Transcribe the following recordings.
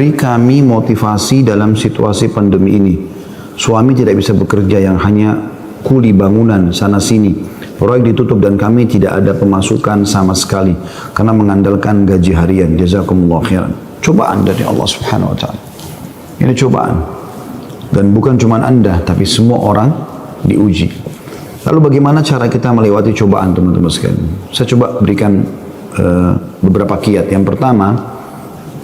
beri kami motivasi dalam situasi pandemi ini. Suami tidak bisa bekerja, yang hanya kuli bangunan sana sini. Proyek ditutup dan kami tidak ada pemasukan sama sekali karena mengandalkan gaji harian. Jazakumullah khairan. Cobaan dari Allah Subhanahu wa taala. Ini cobaan. Dan bukan cuma Anda, tapi semua orang diuji. Lalu bagaimana cara kita melewati cobaan, teman-teman sekalian? Saya coba berikan beberapa kiat. Yang pertama,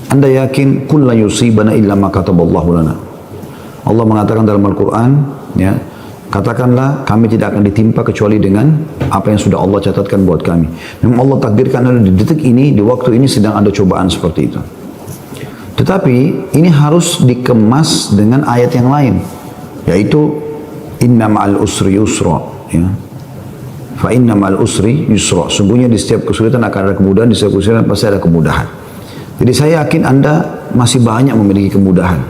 Anda yakin kullu yusibana illa ma kataballahu lana. Allah mengatakan dalam Al-Quran, ya, katakanlah kami tidak akan ditimpa kecuali dengan apa yang sudah Allah catatkan buat kami. Memang Allah takdirkan di detik ini, di waktu ini sedang ada cobaan seperti itu. Tetapi ini harus dikemas dengan ayat yang lain, yaitu inna ma'al usri yusra, ya. Fa inna ma'al usri yusra. Sungguhnya di setiap kesulitan akan ada kemudahan, di setiap kesulitan pasti ada kemudahan. Jadi saya yakin Anda masih banyak memiliki kemudahan.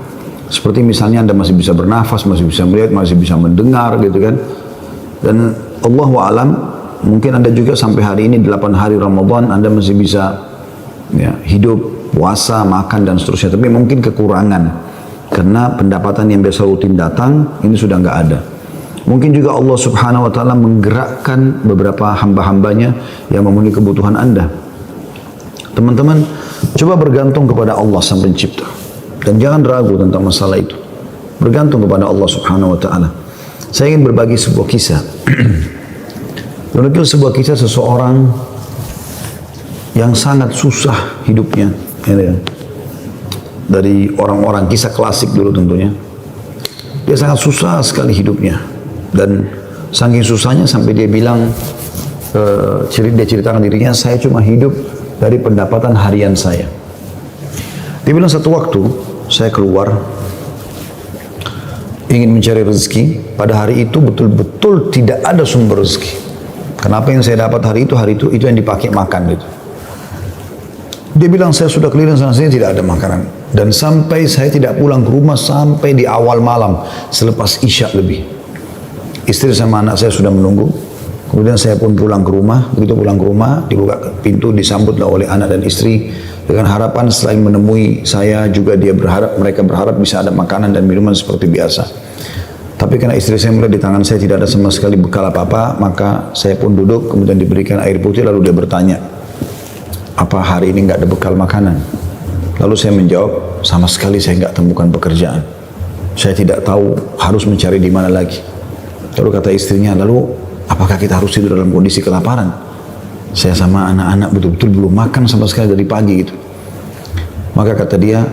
Seperti misalnya Anda masih bisa bernafas, masih bisa melihat, masih bisa mendengar gitu kan. Dan Allahu a'lam, mungkin Anda juga sampai hari ini 8 hari Ramadan Anda masih bisa, ya, hidup, puasa, makan dan seterusnya. Tapi mungkin kekurangan karena pendapatan yang biasa rutin datang ini sudah nggak ada. Mungkin juga Allah Subhanahu wa taala menggerakkan beberapa hamba-hambanya yang memenuhi kebutuhan Anda. Teman-teman, coba bergantung kepada Allah Sang Pencipta. Dan jangan ragu tentang masalah itu. Bergantung kepada Allah Subhanahu wa taala. Saya ingin berbagi sebuah kisah. Menurut sebuah kisah seseorang yang sangat susah hidupnya, ya. Dari orang-orang, kisah klasik dulu tentunya. Dia sangat susah sekali hidupnya. Dan saking susahnya sampai dia bilang, dia ceritakan dirinya, saya cuma hidup dari pendapatan harian saya. Dia bilang satu waktu, saya keluar ingin mencari rezeki. Pada hari itu betul-betul tidak ada sumber rezeki. Kenapa yang saya dapat hari itu yang dipakai makan gitu. Dia bilang saya sudah keliling sana sini tidak ada makanan. Dan sampai saya tidak pulang ke rumah sampai di awal malam selepas Isya lebih. Istri sama anak saya sudah menunggu. Kemudian saya pun pulang ke rumah. Begitu pulang ke rumah, dibuka pintu, disambutlah oleh anak dan istri dengan harapan selain menemui saya juga mereka berharap bisa ada makanan dan minuman seperti biasa. Tapi karena istri saya melihat di tangan saya tidak ada sama sekali bekal apa-apa, maka saya pun duduk, kemudian diberikan air putih, lalu dia bertanya, apa hari ini nggak ada bekal makanan? Lalu saya menjawab, sama sekali saya nggak temukan pekerjaan. Saya tidak tahu harus mencari di mana lagi. Lalu kata istrinya, lalu apakah kita harus tidur dalam kondisi kelaparan? Saya sama anak-anak betul-betul belum makan sama sekali dari pagi gitu. Maka kata dia,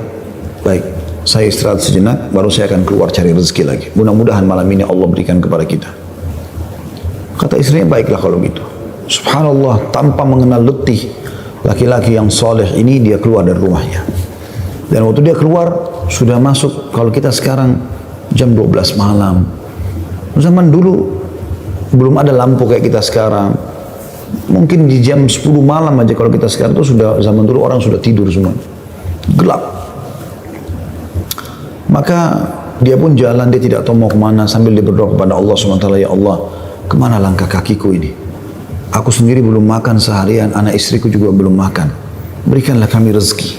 baik, saya istirahat sejenak, baru saya akan keluar cari rezeki lagi. Mudah-mudahan malam ini Allah berikan kepada kita. Kata istrinya, baiklah kalau gitu. Subhanallah, tanpa mengenal letih, laki-laki yang soleh ini dia keluar dari rumahnya. Dan waktu dia keluar, sudah masuk, kalau kita sekarang jam 12 malam. Zaman dulu, belum ada lampu kayak kita sekarang. Mungkin di jam 10 malam aja kalau kita sekarang itu sudah, zaman dulu orang sudah tidur semua. Gelap. Maka dia pun jalan, dia tidak tahu mau kemana sambil dia berdoa kepada Allah SWT, ya Allah, kemana langkah kakiku ini? Aku sendiri belum makan seharian, anak istriku juga belum makan. Berikanlah kami rezeki.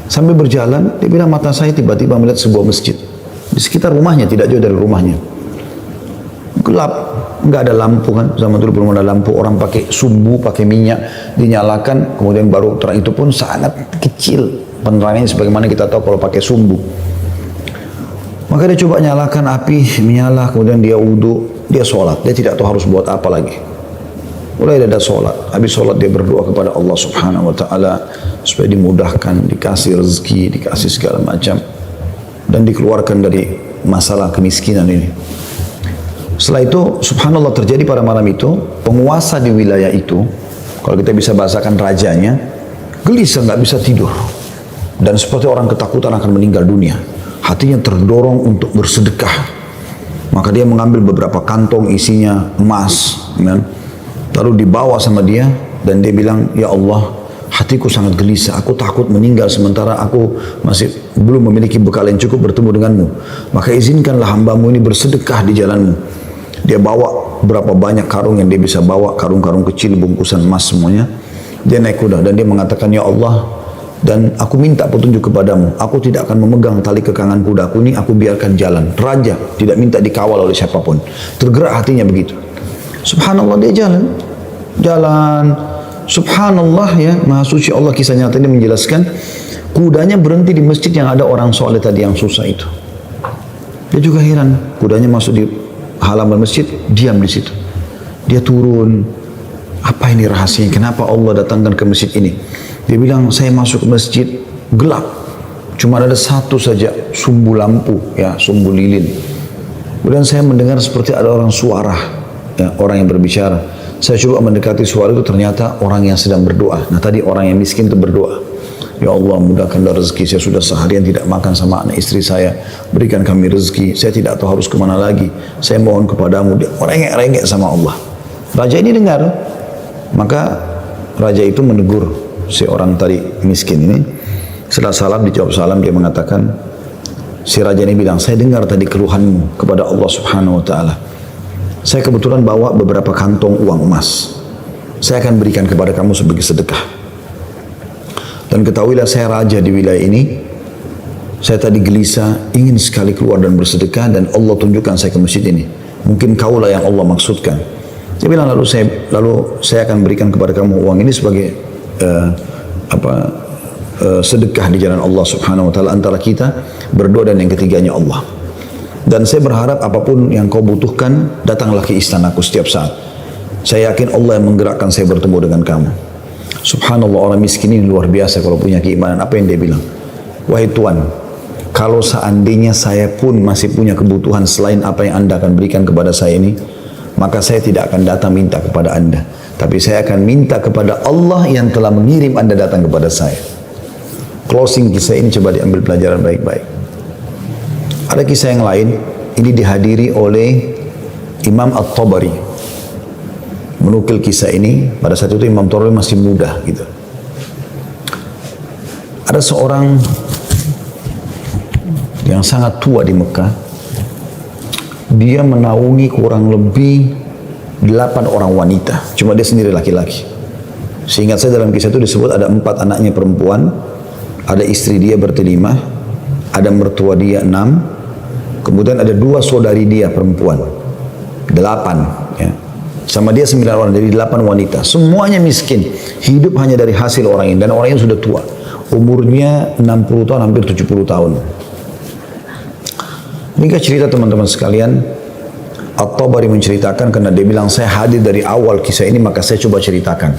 Sambil berjalan, dia bilang mata saya tiba-tiba melihat sebuah masjid. Di sekitar rumahnya, tidak jauh dari rumahnya. Gelap. Nggak ada lampu kan, zaman dulu belum ada lampu, orang pakai sumbu, pakai minyak, dinyalakan, kemudian baru terang, itu pun sangat kecil penerangannya sebagaimana kita tahu kalau pakai sumbu. Maka dia coba nyalakan api, menyala, kemudian dia wudhu, dia sholat, dia tidak tahu harus buat apa lagi. Mulai ada sholat, habis sholat dia berdoa kepada Allah Subhanahu wa taala supaya dimudahkan, dikasih rezeki, dikasih segala macam, dan dikeluarkan dari masalah kemiskinan ini. Setelah itu, subhanallah, terjadi pada malam itu, penguasa di wilayah itu, kalau kita bisa bahasakan rajanya, gelisah, nggak bisa tidur. Dan seperti orang ketakutan akan meninggal dunia. Hatinya terdorong untuk bersedekah. Maka dia mengambil beberapa kantong isinya emas, kan? Lalu dibawa sama dia, dan dia bilang, ya Allah, hatiku sangat gelisah, aku takut meninggal sementara aku masih belum memiliki bekal yang cukup bertemu denganmu. Maka izinkanlah hambamu ini bersedekah di jalanmu. Dia bawa berapa banyak karung yang dia bisa bawa, karung-karung kecil, bungkusan emas semuanya. Dia naik kuda dan dia mengatakan, ya Allah, dan aku minta petunjuk kepadamu. Aku tidak akan memegang tali kekangan kudaku ini, aku biarkan jalan. Raja tidak minta dikawal oleh siapapun. Tergerak hatinya begitu. Subhanallah, dia jalan. Subhanallah, ya, Maha Suci Allah. Kisah nyata ini menjelaskan kudanya berhenti di masjid yang ada orang soleh tadi yang susah itu. Dia juga heran, kudanya masuk di halaman masjid, diam di situ. Dia turun, apa ini rahasianya? Kenapa Allah datangkan ke masjid ini? Dia bilang, saya masuk ke masjid gelap, cuma ada satu saja sumbu lampu, ya, sumbu lilin. Kemudian saya mendengar seperti ada orang suara, ya, orang yang berbicara. Saya coba mendekati suara itu, ternyata orang yang sedang berdoa. Nah, tadi orang yang miskin itu berdoa, ya Allah, mudahkanlah rezeki, saya sudah seharian tidak makan sama anak istri saya, berikan kami rezeki, saya tidak tahu harus kemana lagi, saya mohon kepadamu. Dia rengek-rengek sama Allah. Raja ini dengar, maka raja itu menegur si orang tadi miskin ini. Setelah salam, dijawab salam, dia mengatakan, si raja ini bilang, saya dengar tadi keluhanmu kepada Allah Subhanahu wa Ta'ala. Saya kebetulan bawa beberapa kantong uang emas, saya akan berikan kepada kamu sebagai sedekah. Dan ketahuilah, saya raja di wilayah ini, saya tadi gelisah, ingin sekali keluar dan bersedekah, dan Allah tunjukkan saya ke masjid ini. Mungkin kaulah yang Allah maksudkan. Dia bilang, lalu saya akan berikan kepada kamu uang ini sebagai sedekah di jalan Allah Subhanahu wa Ta'ala, antara kita berdoa dan yang ketiganya Allah. Dan saya berharap apapun yang kau butuhkan, datanglah ke istanaku setiap saat. Saya yakin Allah yang menggerakkan saya bertemu dengan kamu. Subhanallah, orang miskin ini luar biasa kalau punya keimanan. Apa yang dia bilang? Wahai Tuhan, kalau seandainya saya pun masih punya kebutuhan selain apa yang Anda akan berikan kepada saya ini, maka saya tidak akan datang minta kepada Anda, tapi saya akan minta kepada Allah yang telah mengirim Anda datang kepada saya. Closing kisah ini coba diambil pelajaran baik-baik. Ada kisah yang lain, ini dihadiri oleh Imam At-Tabari. Menukil kisah ini, pada saat itu Imam Tabari masih muda gitu. Ada seorang yang sangat tua di Mekah, dia menaungi kurang lebih 8 orang wanita, cuma dia sendiri laki-laki. Seingat saya dalam kisah itu disebut ada 4 anaknya perempuan, ada istri dia bertelima, ada mertua dia 6, kemudian ada 2 saudari dia perempuan, 8, ya. Sama dia 9 orang, jadi 8 wanita. Semuanya miskin, hidup hanya dari hasil orang ini, dan orang ini sudah tua, umurnya 60 tahun, hampir 70 tahun. Ini cerita teman-teman sekalian. At-Tabari menceritakan, karena dia bilang, saya hadir dari awal kisah ini, maka saya coba ceritakan.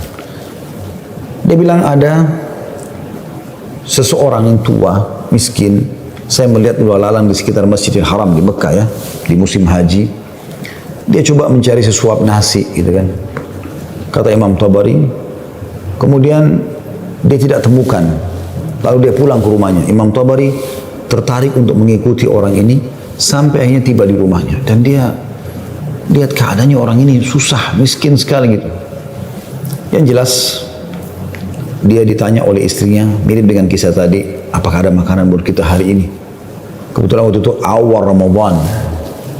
Dia bilang ada seseorang yang tua, miskin. Saya melihat lalu lalang di sekitar Masjidil Haram di Mekah, ya, di musim haji. Dia coba mencari sesuap nasi, gitu kan. Kata Imam Tabari. Kemudian dia tidak temukan. Lalu dia pulang ke rumahnya. Imam Tabari tertarik untuk mengikuti orang ini sampai akhirnya tiba di rumahnya. Dan dia lihat keadaannya orang ini susah, miskin sekali gitu. Yang jelas dia ditanya oleh istrinya, mirip dengan kisah tadi, apakah ada makanan buat kita hari ini? Kebetulan waktu itu awal Ramadan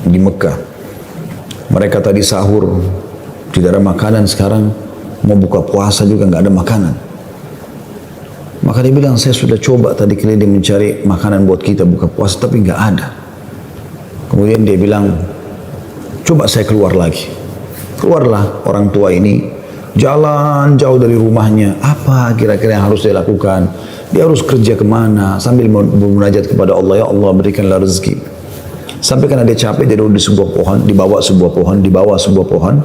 di Mekah. Mereka tadi sahur, tidak ada makanan, sekarang mau buka puasa juga nggak ada makanan. Maka dia bilang, saya sudah coba tadi keliling mencari makanan buat kita buka puasa, tapi nggak ada. Kemudian dia bilang, coba saya keluar lagi. Keluarlah orang tua ini, jalan jauh dari rumahnya. Apa kira-kira yang harus dia lakukan? Dia harus kerja kemana? Sambil bermunajat kepada Allah, ya Allah berikanlah rezeki. Sampai karena dia capek, dia duduk di sebuah pohon, dibawa sebuah pohon.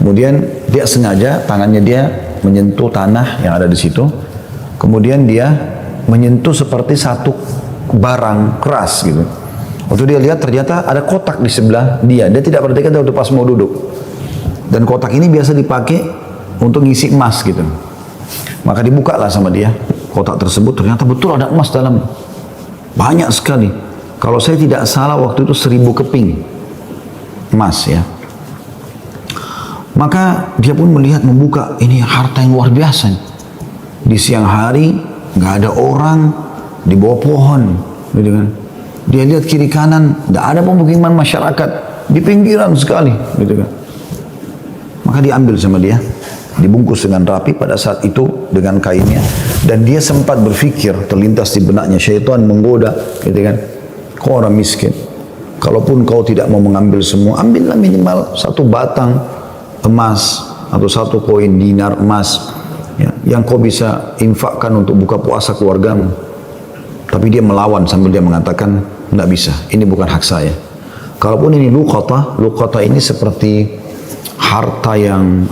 Kemudian dia sengaja tangannya dia menyentuh tanah yang ada di situ. Kemudian dia menyentuh seperti satu barang keras gitu. Waktu dia lihat ternyata ada kotak di sebelah dia. Dia tidak perhatikan waktu pas mau duduk. Dan kotak ini biasa dipakai untuk ngisi emas gitu. Maka dibukalah sama dia kotak tersebut. Ternyata betul ada emas dalam. Banyak sekali. Kalau saya tidak salah waktu itu 1000 keping emas, ya. Maka dia pun melihat, membuka, ini harta yang luar biasa. Di siang hari nggak ada orang, di bawah pohon, gitu kan. Dia lihat kiri kanan, nggak ada pemukiman masyarakat, di pinggiran sekali, gitu kan. Maka diambil sama dia, dibungkus dengan rapi pada saat itu dengan kainnya. Dan dia sempat berpikir, terlintas di benaknya, syaitan menggoda, gitu kan. Kau orang miskin, kalaupun kau tidak mau mengambil semua, ambillah minimal 1 batang emas atau 1 koin dinar emas, ya, yang kau bisa infakkan untuk buka puasa keluargamu. Tapi dia melawan sambil dia mengatakan, tidak bisa, ini bukan hak saya. Kalaupun ini luqata ini seperti harta yang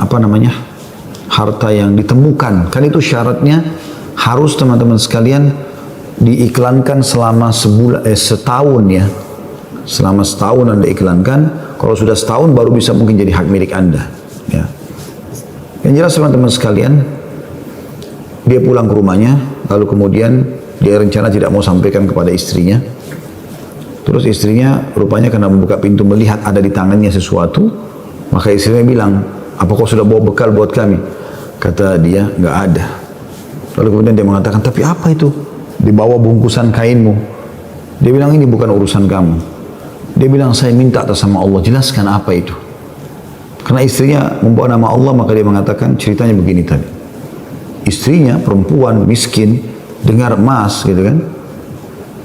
harta yang ditemukan. Kan itu syaratnya harus teman-teman sekalian diiklankan selama setahun ya. Selama setahun Anda iklankan. Kalau sudah setahun baru bisa mungkin jadi hak milik Anda. Ya. Yang jelas teman-teman sekalian, dia pulang ke rumahnya, lalu kemudian dia rencana tidak mau sampaikan kepada istrinya. Terus istrinya rupanya karena membuka pintu melihat ada di tangannya sesuatu, maka istrinya bilang, apa kau sudah bawa bekal buat kami? Kata dia, nggak ada. Lalu kemudian dia mengatakan, tapi apa itu? Di bawah bungkusan kainmu. Dia bilang, ini bukan urusan kamu. Dia bilang, saya minta atas sama Allah, jelaskan apa itu. Karena istrinya membawa nama Allah, maka dia mengatakan, ceritanya begini tadi. Istrinya, perempuan, miskin, dengar emas gitu kan.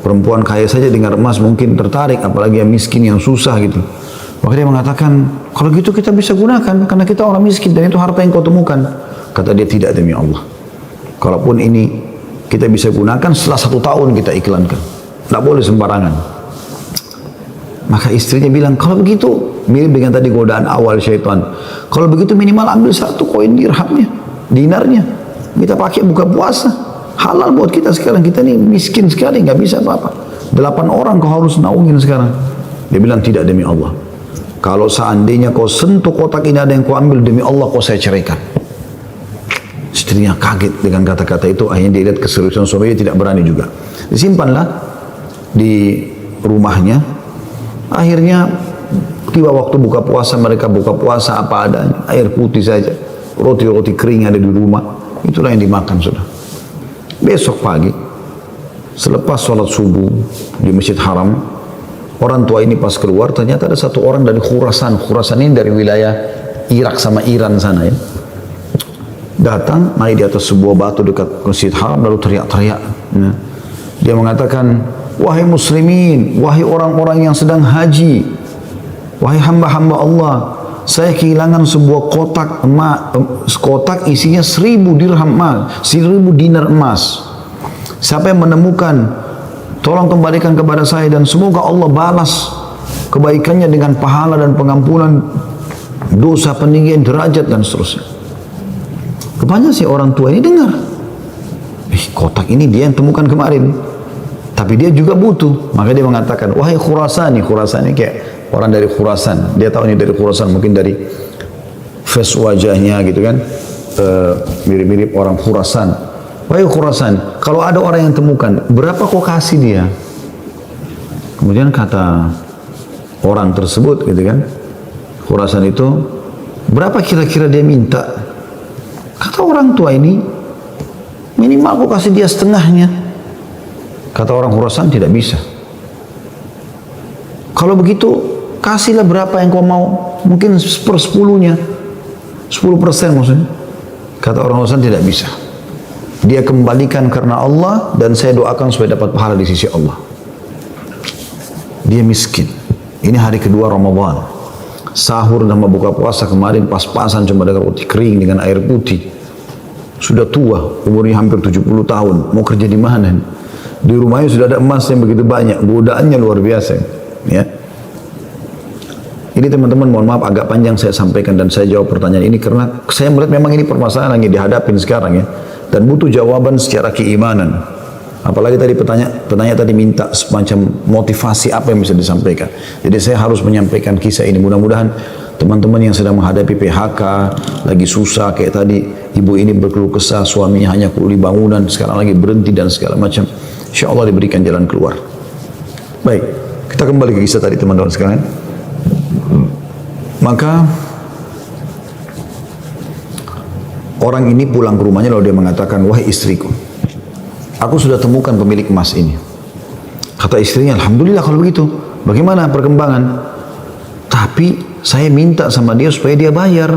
Perempuan kaya saja dengar emas mungkin tertarik, apalagi yang miskin yang susah gitu. Maka dia mengatakan, kalau gitu kita bisa gunakan karena kita orang miskin dan itu harta yang kau temukan. Kata dia, tidak demi Allah. Kalaupun ini kita bisa gunakan setelah 1 tahun kita iklankan. Tidak boleh sembarangan. Maka istrinya bilang, kalau begitu mirip dengan tadi godaan awal syaitan. Kalau begitu minimal ambil 1 koin dirhamnya, dinarnya. Kita pakai buka puasa. Halal buat kita sekarang, kita ini miskin sekali, nggak bisa apa-apa. 8 orang kau harus naungin sekarang. Dia bilang, tidak demi Allah. Kalau seandainya kau sentuh kotak ini ada yang kau ambil, demi Allah kau saya ceraikan. Istrinya kaget dengan kata-kata itu, akhirnya dia lihat keseriusan suami, dia tidak berani juga. Disimpanlah di rumahnya. Akhirnya tiba waktu buka puasa, mereka buka puasa apa adanya, air putih saja, roti-roti kering ada di rumah, itulah yang dimakan sudah. Besok pagi, selepas sholat subuh di Masjid Haram, orang tua ini pas keluar, ternyata ada 1 orang dari Khurasan. Khurasan ini dari wilayah Irak sama Iran sana ya. Datang, naik di atas sebuah batu dekat Masjid Haram, lalu teriak-teriak. Ya. Dia mengatakan, wahai muslimin, wahai orang-orang yang sedang haji, wahai hamba-hamba Allah, saya kehilangan sebuah kotak isinya 1000 dirham emas, 1000 dinar emas. Siapa yang menemukan, tolong kembalikan kepada saya dan semoga Allah balas kebaikannya dengan pahala dan pengampunan dosa, peninggian derajat dan seterusnya. Rupanya si orang tua ini dengar, kotak ini dia yang temukan kemarin, tapi dia juga butuh. Maka dia mengatakan, wahai Khurasani, Khurasani kayak orang dari Khurasan, dia tahu ini dari Khurasan, mungkin dari face wajahnya gitu kan, mirip-mirip orang Khurasan. Wahai Khurasan, kalau ada orang yang temukan, berapa kau kasih dia? Kemudian kata orang tersebut gitu kan, Khurasan itu, berapa kira-kira dia minta? Kata orang tua ini, minimal kau kasih dia setengahnya. Kata orang Khurasan, tidak bisa. Kalau begitu, kasihlah berapa yang kau mau, mungkin 1/10-nya, 10% maksudnya. Kata orang Khurasan, tidak bisa. Dia kembalikan karena Allah dan saya doakan supaya dapat pahala di sisi Allah. Dia miskin. Ini hari kedua Ramadan. Sahur dan buka puasa kemarin pas-pasan cuma dengan roti kering dengan air putih. Sudah tua, umurnya hampir 70 tahun. Mau kerja di mana? Di rumahnya sudah ada emas yang begitu banyak. Godaannya luar biasa. Ya. Ini teman-teman, mohon maaf agak panjang saya sampaikan dan saya jawab pertanyaan ini karena saya melihat memang ini permasalahan yang dihadapin sekarang ya. Dan butuh jawaban secara keimanan. Apalagi tadi penanya tadi minta semacam motivasi apa yang bisa disampaikan. Jadi saya harus menyampaikan kisah ini. Mudah-mudahan teman-teman yang sedang menghadapi PHK, lagi susah kayak tadi, ibu ini berkeluh kesah, suaminya hanya kuli bangunan, sekarang lagi berhenti dan segala macam. Insya Allah diberikan jalan keluar. Baik, kita kembali ke kisah tadi teman-teman sekalian. Maka orang ini pulang ke rumahnya lalu dia mengatakan, wahai istriku, aku sudah temukan pemilik emas ini. Kata istrinya, alhamdulillah kalau begitu. Bagaimana perkembangan? Tapi saya minta sama dia supaya dia bayar.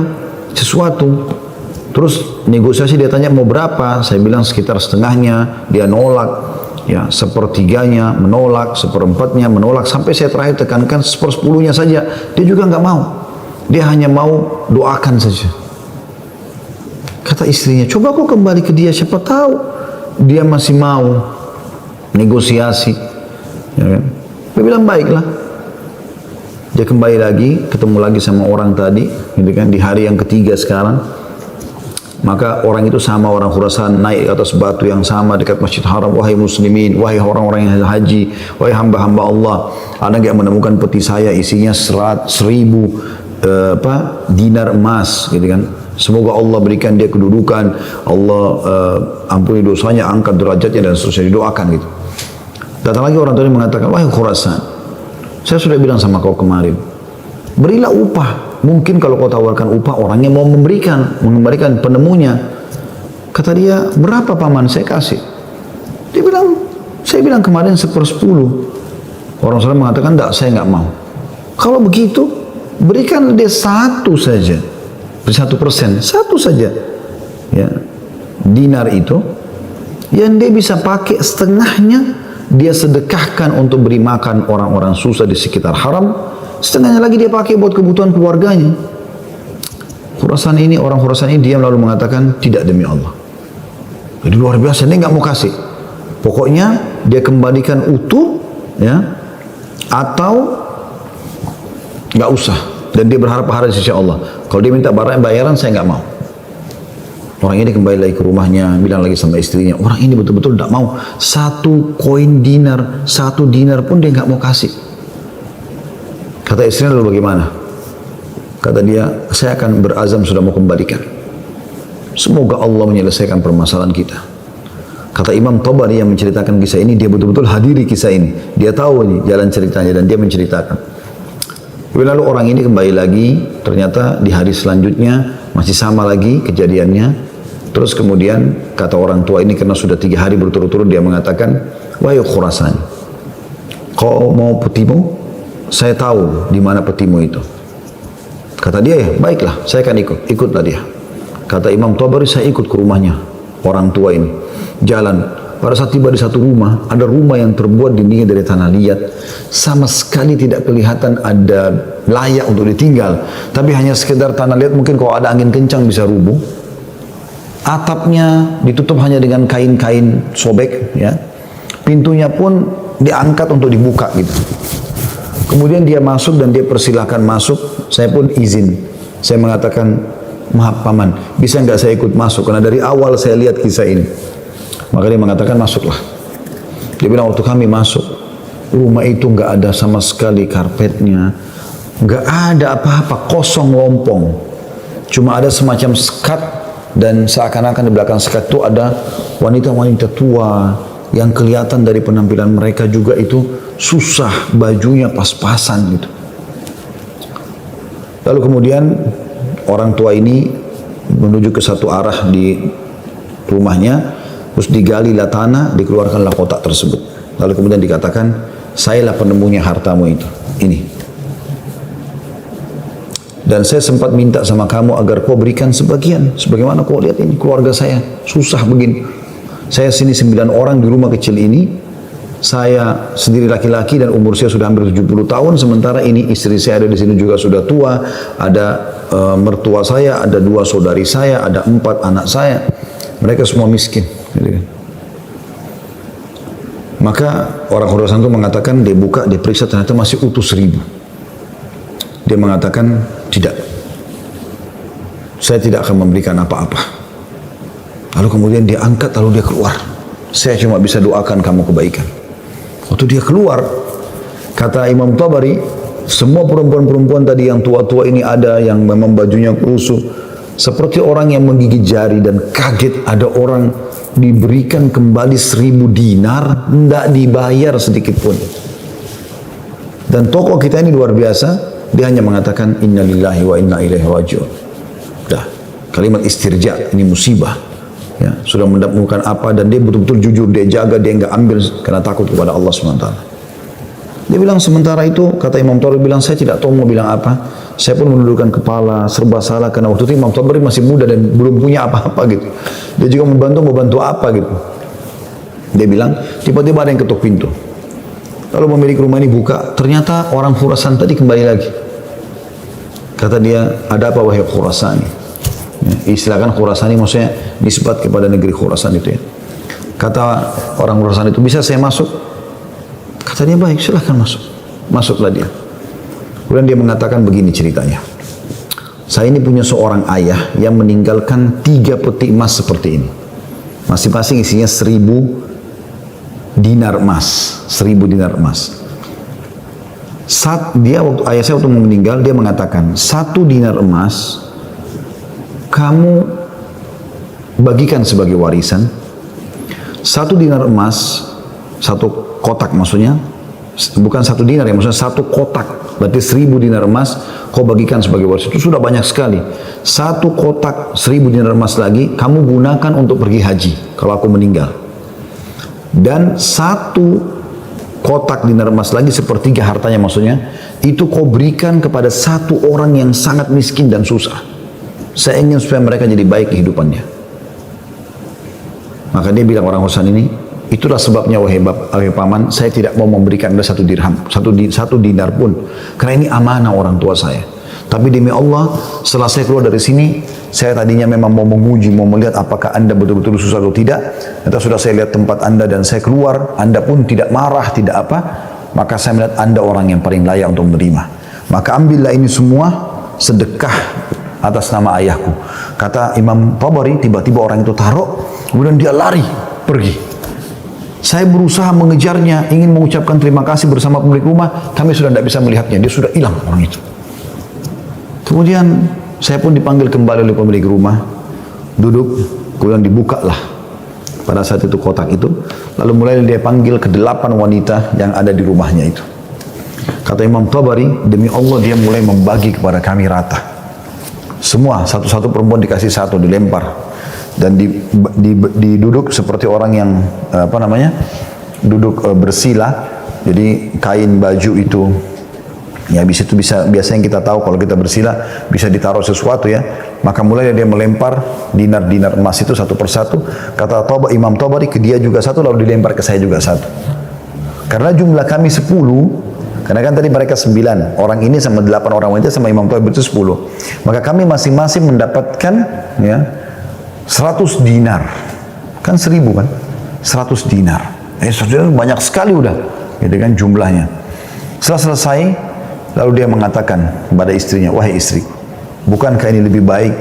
sesuatu. Terus negosiasi dia tanya mau berapa, saya bilang sekitar setengahnya, dia nolak, ya sepertiganya menolak, seperempatnya menolak, sampai saya terakhir tekankan sepersepuluhnya saja, dia juga nggak mau, dia hanya mau doakan saja. Kata istrinya, coba kau kembali ke dia, siapa tahu dia masih mau negosiasi, ya kan? Dia bilang baiklah. Dia kembali lagi, ketemu lagi sama orang tadi, gitu kan, di hari yang ketiga sekarang. Maka orang itu sama orang Khurasan naik ke atas batu yang sama dekat Masjid Haram. Wahai muslimin, wahai orang-orang yang haji, wahai hamba-hamba Allah, ada nggak menemukan peti saya isinya 100.000 dinar emas, gitu kan? Semoga Allah berikan dia kedudukan, Allah ampuni dosanya, angkat derajatnya dan seterusnya, didoakan gitu. Datang lagi orang tadi mengatakan, wahai Khurasan, saya sudah bilang sama kau kemarin, berilah upah. Mungkin kalau kau tawarkan upah, orangnya mau mengembalikan penemunya. Kata dia, berapa paman saya kasih? Dia bilang, saya bilang kemarin 1/10. Orang sana mengatakan, enggak, saya enggak mau. Kalau begitu, berikan dia 1 saja. 1%, 1 saja. Ya, dinar itu, yang dia bisa pakai setengahnya, dia sedekahkan untuk beri makan orang-orang susah di sekitar haram. Setengahnya lagi dia pakai buat kebutuhan keluarganya. Khurasan ini, orang Khurasan ini diam lalu mengatakan, tidak demi Allah. Jadi luar biasa, dia nggak mau kasih. Pokoknya dia kembalikan utuh, ya, atau nggak usah. Dan dia berharap pahala di sisi Allah. Kalau dia minta bayaran, saya nggak mau. Orang ini kembali lagi ke rumahnya, bilang lagi sama istrinya, orang ini betul-betul tidak mau. 1 koin dinar, 1 dinar pun dia nggak mau kasih. Kata istrinya, lalu bagaimana? Kata dia, saya akan berazam sudah mau kembalikan. Semoga Allah menyelesaikan permasalahan kita. Kata Imam Tabari yang menceritakan kisah ini, dia betul-betul hadiri kisah ini. Dia tahu ini jalan ceritanya dan dia menceritakan. Lalu orang ini kembali lagi, ternyata di hari selanjutnya masih sama lagi kejadiannya. Terus kemudian kata orang tua ini, karena sudah 3 hari berturut-turut, dia mengatakan, wahai Khurasan, kau mau petimu? Saya tahu di mana petimu itu. Kata dia, ya baiklah, saya akan ikut. Ikutlah dia. Kata Imam Tabari, saya ikut ke rumahnya orang tua ini. Jalan. Pada saat tiba di satu rumah, ada rumah yang terbuat dindingnya dari tanah liat. Sama sekali tidak kelihatan ada layak untuk ditinggal. Tapi hanya sekedar tanah liat, mungkin kalau ada angin kencang bisa rubuh. Atapnya ditutup hanya dengan kain-kain sobek, ya. Pintunya pun diangkat untuk dibuka gitu. Kemudian dia masuk dan dia persilahkan masuk. Saya pun izin. Saya mengatakan, maaf paman, bisa nggak saya ikut masuk? Karena dari awal saya lihat kisah ini. Maka dia mengatakan, masuklah. Dia bilang, waktu kami masuk, rumah itu nggak ada sama sekali karpetnya, nggak ada apa-apa, kosong lompong. Cuma ada semacam sekat, dan seakan-akan di belakang sekat itu ada wanita-wanita tua yang kelihatan dari penampilan mereka juga itu susah, bajunya pas-pasan gitu. Lalu kemudian orang tua ini menuju ke satu arah di rumahnya, terus digalilah tanah, dikeluarkanlah kotak tersebut. Lalu kemudian dikatakan, sayalah penemunya hartamu itu, ini. Dan saya sempat minta sama kamu agar kau berikan sebagian. Sebagaimana kau lihat ini, keluarga saya susah begini. Saya sini 9 orang di rumah kecil ini. Saya sendiri laki-laki dan umur saya sudah hampir 70 tahun. Sementara ini istri saya ada di sini juga sudah tua. Ada mertua saya, ada 2 saudari saya, ada 4 anak saya. Mereka semua miskin. Maka orang Khurasan itu mengatakan, dia buka, dia periksa, ternyata masih utuh 1000. Dia mengatakan, tidak. Saya tidak akan memberikan apa-apa. Lalu kemudian dia angkat, lalu dia keluar. Saya cuma bisa doakan kamu kebaikan. Waktu dia keluar, kata Imam Tabari, semua perempuan-perempuan tadi yang tua-tua ini ada, yang memang bajunya lusuh, seperti orang yang menggigit jari dan kaget ada orang diberikan kembali 1000 dinar, tidak dibayar sedikit pun. Dan tokoh kita ini luar biasa, dia hanya mengatakan, Inna lillahi wa inna ilaihi raji'un. Dah, kalimat istirja, ini musibah. Ya, sudah mendapatkan apa, dan dia betul-betul jujur, dia jaga, dia enggak ambil karena takut kepada Allah SWT. Dia bilang sementara itu, kata Imam Tabari bilang, saya tidak tahu mau bilang apa. Saya pun menundukkan kepala, serba salah, karena waktu itu Imam Tabari masih muda dan belum punya apa-apa gitu. Dia juga mau bantu apa gitu. Dia bilang, tiba-tiba ada yang ketuk pintu. Lalu pemilik rumah ini buka, ternyata orang Khurasan tadi kembali lagi. Kata dia, ada apa wahai Khurasani? Ya, istilahkan Khurasani maksudnya nisbat kepada negeri Khurasan itu ya. Kata orang Khurasan itu, bisa saya masuk? Kata dia, baik, silahkan masuk. Masuklah dia. Kemudian dia mengatakan begini ceritanya. Saya ini punya seorang ayah yang meninggalkan 3 peti emas seperti ini. Masing-masing isinya 1000 dinar emas. 1000 dinar emas. Saat dia, waktu ayah saya waktu meninggal, dia mengatakan, 1 dinar emas kamu bagikan sebagai warisan. 1 dinar emas, 1 kotak maksudnya, bukan 1 dinar ya, maksudnya 1 kotak, berarti 1000 dinar emas kau bagikan sebagai warisan. Itu sudah banyak sekali. 1 kotak 1000 dinar emas lagi kamu gunakan untuk pergi haji kalau aku meninggal. Dan 1 kotak dinar emas lagi, sepertiga hartanya maksudnya, itu kau berikan kepada 1 orang yang sangat miskin dan susah. Saya ingin supaya mereka jadi baik kehidupannya. Maka dia bilang orang Khurasan ini, itulah sebabnya wahai paman, saya tidak mau memberikan Anda 1 dirham, 1 dinar pun, karena ini amanah orang tua saya. Tapi demi Allah, setelah saya keluar dari sini, saya tadinya memang mau menguji, mau melihat apakah Anda betul-betul susah atau tidak. Ternyata sudah saya lihat tempat Anda dan saya keluar, Anda pun tidak marah, tidak apa, maka saya melihat Anda orang yang paling layak untuk menerima. Maka ambillah ini semua sedekah atas nama ayahku. Kata Imam Tabari, tiba-tiba orang itu taruh, kemudian dia lari, pergi. Saya berusaha mengejarnya, ingin mengucapkan terima kasih bersama pemilik rumah, kami sudah tidak bisa melihatnya, dia sudah hilang orang itu. Kemudian saya pun dipanggil kembali oleh pemilik rumah, duduk, kemudian dibukalah pada saat itu kotak itu, lalu mulai dia panggil ke-8 wanita yang ada di rumahnya itu. Kata Imam Tabari, demi Allah dia mulai membagi kepada kami rata. Semua, satu-satu perempuan dikasih 1, dilempar. Dan diduduk seperti orang yang duduk bersila. Jadi kain baju itu, ya habis itu biasa yang kita tahu kalau kita bersila bisa ditaruh sesuatu ya. Maka mulai dia melempar dinar-dinar emas itu satu persatu. Kata Imam Tabari, ke dia juga 1, lalu dilempar ke saya juga 1. Karena jumlah kami 10, karena kan tadi mereka 9, orang ini sama 8 orang wanita sama Imam Tabari itu 10. Maka kami masing-masing mendapatkan ya 100 dinar. Kan 1000 kan? 100 dinar. 100 dinar banyak sekali udah. Gitu kan jumlahnya. Setelah selesai, lalu dia mengatakan kepada istrinya, wahai istri, bukankah ini lebih baik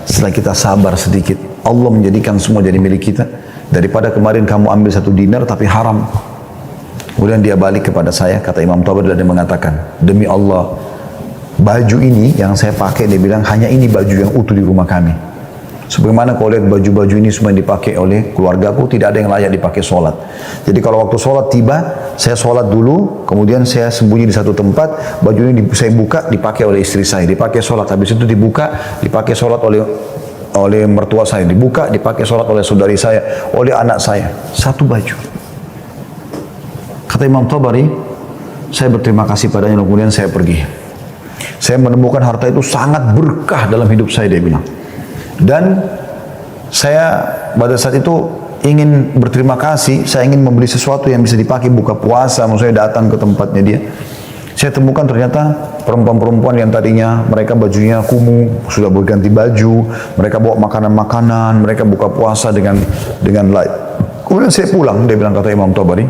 setelah kita sabar sedikit, Allah menjadikan semua jadi milik kita, daripada kemarin kamu ambil 1 dinar tapi haram. Kemudian dia balik kepada saya, kata Imam Tabari, dan dia mengatakan, demi Allah, baju ini yang saya pakai, dia bilang, hanya ini baju yang utuh di rumah kami. Sebagaimana kau lihat baju-baju ini semua yang dipakai oleh keluargaku, tidak ada yang layak dipakai sholat. Jadi kalau waktu sholat tiba, saya sholat dulu, kemudian saya sembunyi di satu tempat, baju ini saya buka, dipakai oleh istri saya, dipakai sholat, habis itu dibuka, dipakai sholat oleh mertua saya, dibuka, dipakai sholat oleh saudari saya, oleh anak saya. 1 baju. Kata Imam Tabari, saya berterima kasih padanya, kemudian saya pergi. Saya menemukan harta itu sangat berkah dalam hidup saya, dia bilang. Dan saya pada saat itu ingin berterima kasih, saya ingin membeli sesuatu yang bisa dipakai buka puasa, maksudnya datang ke tempatnya dia. Saya temukan ternyata perempuan-perempuan yang tadinya mereka bajunya kumuh, sudah berganti baju, mereka bawa makanan-makanan, mereka buka puasa dengan light. Kemudian saya pulang, dia bilang, kata Imam Tabari,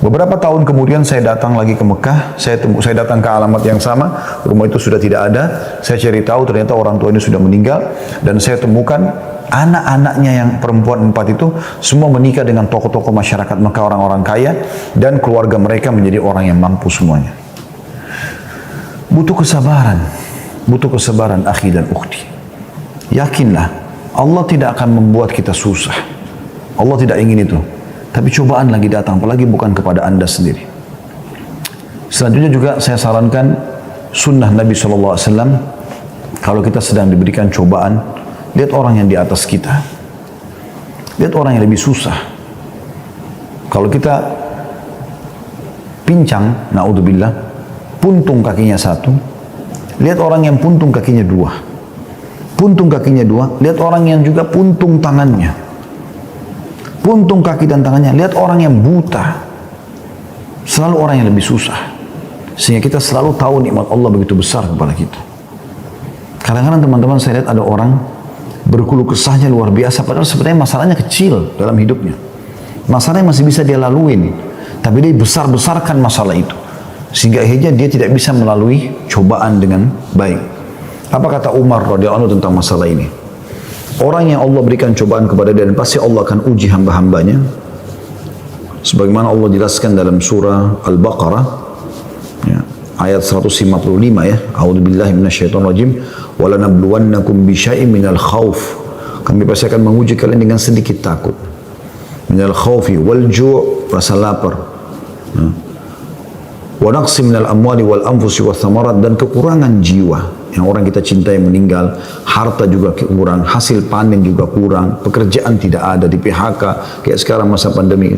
beberapa tahun kemudian saya datang lagi ke Mekah, saya datang ke alamat yang sama, rumah itu sudah tidak ada, saya cari tahu ternyata orang tua ini sudah meninggal, dan saya temukan anak-anaknya yang perempuan 4 itu semua menikah dengan tokoh-tokoh masyarakat Mekah, orang-orang kaya, dan keluarga mereka menjadi orang yang mampu semuanya. Butuh kesabaran akhi dan ukhti. Yakinlah, Allah tidak akan membuat kita susah. Allah tidak ingin itu. Tapi cobaan lagi datang, apalagi bukan kepada Anda sendiri. Selanjutnya juga saya sarankan sunnah Nabi SAW, kalau kita sedang diberikan cobaan, lihat orang yang di atas kita. Lihat orang yang lebih susah. Kalau kita pincang, naudzubillah, puntung kakinya satu, lihat orang yang puntung kakinya dua. Puntung kakinya dua, lihat orang yang juga puntung tangannya. Puntung kaki dan tangannya, lihat orang yang buta. Selalu orang yang lebih susah. Sehingga kita selalu tahu nikmat Allah begitu besar kepada kita. Kadang-kadang teman-teman saya lihat ada orang berkeluh kesahnya luar biasa, padahal sebenarnya masalahnya kecil dalam hidupnya. Masalahnya masih bisa dia laluin, tapi dia besar-besarkan masalah itu. Sehingga akhirnya dia tidak bisa melalui cobaan dengan baik. Apa kata Umar radhiyallahu anhu tentang masalah ini? Orang yang Allah berikan cobaan kepada dia, dan pasti Allah akan uji hamba-hambanya. Sebagaimana Allah jelaskan dalam surah Al-Baqarah, ya, ayat 155 ya. A'udzubillahi minasyaitonirrajim. Wa lanabluwannakum bisyai'in minal khauf. Kami pasti akan menguji kalian dengan sedikit takut. Minal khaufi wal ju', rasa lapar. Wa naqsi minal amwali wal anfusi wath thamarat, dan kekurangan jiwa. Yang orang kita cintai meninggal, harta juga kurang, hasil panen juga kurang, pekerjaan tidak ada, di PHK kayak sekarang masa pandemi.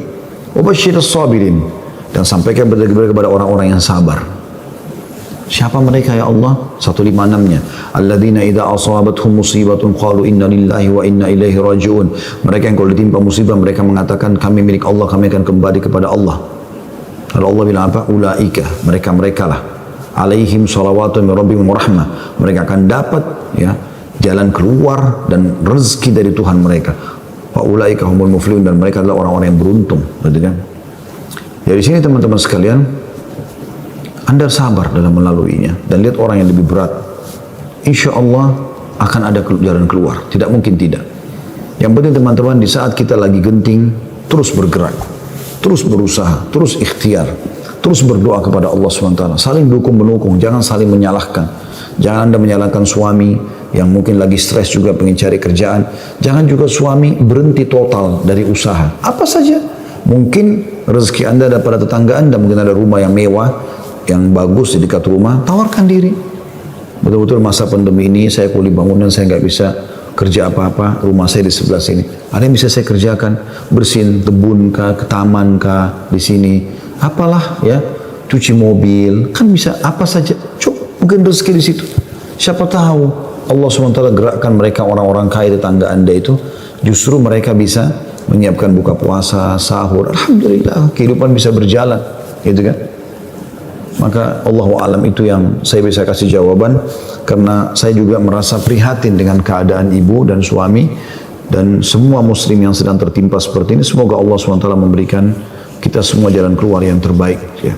Wabashshirus sabirin, dan sampaikan kepada orang-orang yang sabar. Siapa mereka ya Allah? 156-nya. Alladzina idza asabathum musibatun qalu inna lillahi wa inna ilaihi raji'un. Mereka yang kalau ditimpa musibah mereka mengatakan kami milik Allah, kami akan kembali kepada Allah. Lalu Allah bilang apa? Ulaika, mereka lah. Alaihim salawatu min rabbihim rahmah. Mereka akan dapat ya jalan keluar dan rezeki dari Tuhan mereka. Wa ulaika humul muflihun, dan mereka adalah orang-orang yang beruntung, gitu kan? Dari sini teman-teman sekalian, Anda sabar dalam melaluinya dan lihat orang yang lebih berat. Insya Allah akan ada jalan keluar, tidak mungkin tidak. Yang penting teman-teman, di saat kita lagi genting, terus bergerak, terus berusaha, terus ikhtiar, terus berdoa kepada Allah SWT. Saling dukung-menukung, jangan saling menyalahkan. Jangan Anda menyalahkan suami yang mungkin lagi stres juga pengen cari kerjaan. Jangan juga suami berhenti total dari usaha. Apa saja. Mungkin rezeki Anda ada pada tetangga Anda, mungkin ada rumah yang mewah, yang bagus di dekat rumah, tawarkan diri. Betul-betul masa pandemi ini saya kuli bangunan, saya nggak bisa kerja apa-apa, rumah saya di sebelah sini. Ada yang bisa saya kerjakan, bersihin kebun kah, ke taman kah, di sini. Apalah ya, cuci mobil, kan bisa apa saja. Coba mungkin rezeki di situ. Siapa tahu Allah SWT gerakkan mereka orang-orang kaya tetangga Anda itu, justru mereka bisa menyiapkan buka puasa, sahur. Alhamdulillah, kehidupan bisa berjalan, gitu kan? Maka Allahu a'lam itu yang saya bisa kasih jawaban, karena saya juga merasa prihatin dengan keadaan ibu dan suami dan semua muslim yang sedang tertimpa seperti ini. Semoga Allah SWT memberikan kita semua jalan keluar yang terbaik ya.